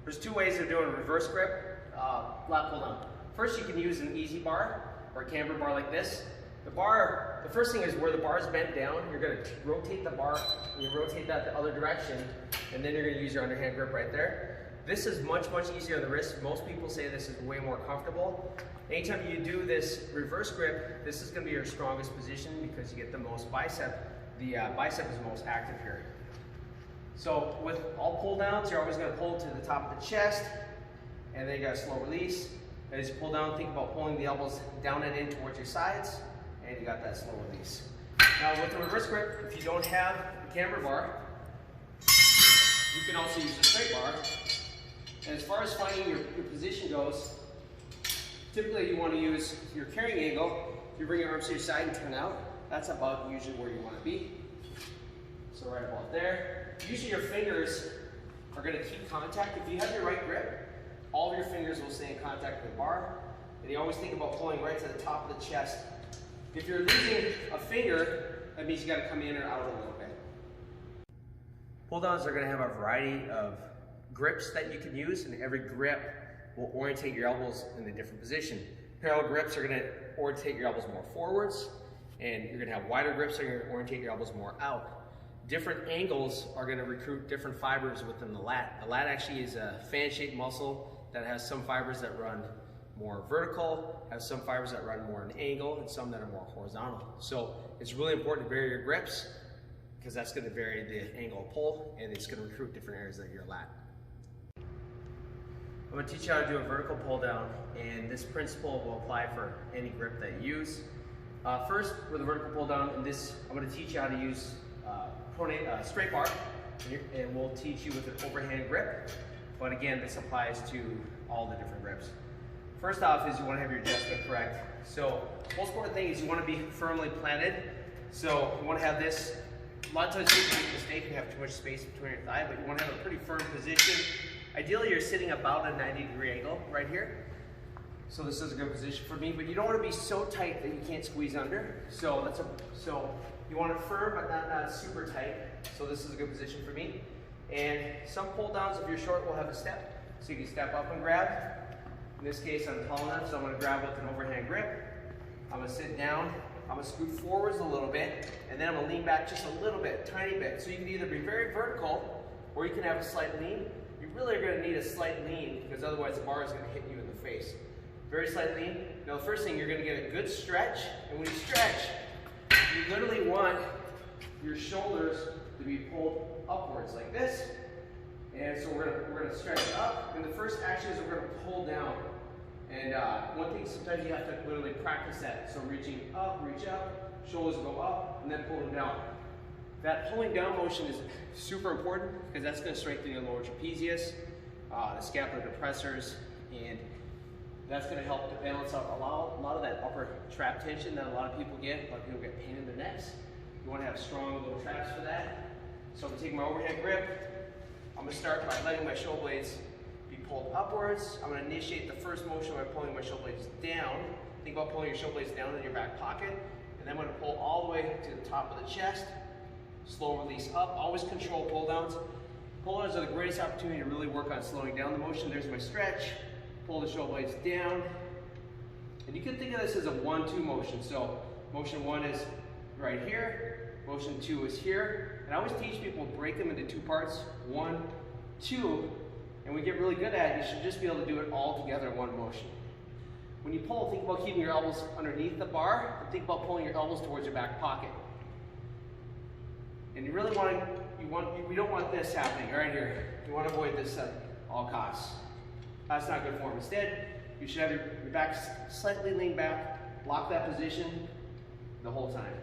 There's two ways of doing a reverse grip lat pull down. First, you can use an easy bar or a camber bar like this. The first thing is where the bar is bent down, you're going to rotate the bar, and you rotate that the other direction, and then you're going to use your underhand grip right there. This is much easier on the wrist. Most people say this is way more comfortable. Anytime you do this reverse grip, this is going to be your strongest position because you get the most bicep. The bicep is most active here. So with all pull downs, you're always going to pull to the top of the chest, and then you got a slow release. As you pull down, think about pulling the elbows down and in towards your sides, and you got that slow release. Now with the reverse grip, if you don't have a camber bar, you can also use a straight bar. And as far as finding your position goes, typically you want to use your carrying angle. If you bring your arms to your side and turn out, that's about usually where you want to be. So right about there. Usually your fingers are going to keep contact. If you have your right grip, all of your fingers will stay in contact with the bar. And you always think about pulling right to the top of the chest. If you're losing a finger, that means you got to come in or out a little bit. Pull downs are going to have a variety of grips that you can use, and every grip will orientate your elbows in a different position. Parallel grips are going to orientate your elbows more forwards, and you're going to have wider grips that are going to orientate your elbows more out. Different angles are going to recruit different fibers within the lat. The lat actually is a fan-shaped muscle that has some fibers that run more vertical, has some fibers that run more an angle, and some that are more horizontal. So it's really important to vary your grips because that's going to vary the angle of pull, and it's going to recruit different areas of your lat. I'm going to teach you how to do a vertical pull down, and this principle will apply for any grip that you use. First, with a vertical pull down, I'm going to teach you how to use straight bar, and we'll teach you with an overhand grip. But again, this applies to all the different grips. First off is you want to have your adjustment correct. So most important thing is you want to be firmly planted. So you want to have this, a lot of times people make a mistake and have too much space between your thigh, but you want to have a pretty firm position. Ideally you're sitting about a 90-degree angle right here. So this is a good position for me, but you don't want to be so tight that you can't squeeze under. So you want it firm but not super tight. So this is a good position for me. And some pull downs, if you're short, will have a step. So you can step up and grab. In this case, I'm tall enough, so I'm going to grab with an overhand grip. I'm going to sit down. I'm going to scoot forwards a little bit, and then I'm going to lean back just a little bit, tiny bit. So you can either be very vertical, or you can have a slight lean. You really are going to need a slight lean, because otherwise the bar is going to hit you in the face. Very slight lean. Now the first thing, you're going to get a good stretch, and when you stretch, you literally want your shoulders to be pulled upwards like this. And so we're going to stretch up, and the first action is we're going to pull down. And one thing, sometimes you have to literally practice that. So reaching up, reach up, shoulders go up, and then pulling down. That pulling down motion is super important because that's going to strengthen your lower trapezius, the scapular depressors, and that's going to help to balance out a lot of that upper trap tension that a lot of people get. A lot of people get pain in their necks. You want to have strong little traps for that. So I'm going to take my overhead grip. I'm going to start by letting my shoulder blades be pulled upwards. I'm going to initiate the first motion by pulling my shoulder blades down. Think about pulling your shoulder blades down in your back pocket. And then I'm going to pull all the way to the top of the chest. Slow release up. Always control pull downs. Pull downs are the greatest opportunity to really work on slowing down the motion. There's my stretch. Pull the shoulder blades down. And you can think of this as a 1-2 motion. So motion 1 is right here. Motion 2 is here. And I always teach people break them into 2 parts. 1, 2. And we get really good at it. You should just be able to do it all together in one motion. When you pull, think about keeping your elbows underneath the bar, and think about pulling your elbows towards your back pocket. And you really we don't want this happening right here. You want to avoid this at all costs. That's not good form. Instead, you should have your back slightly leaned back, lock that position the whole time.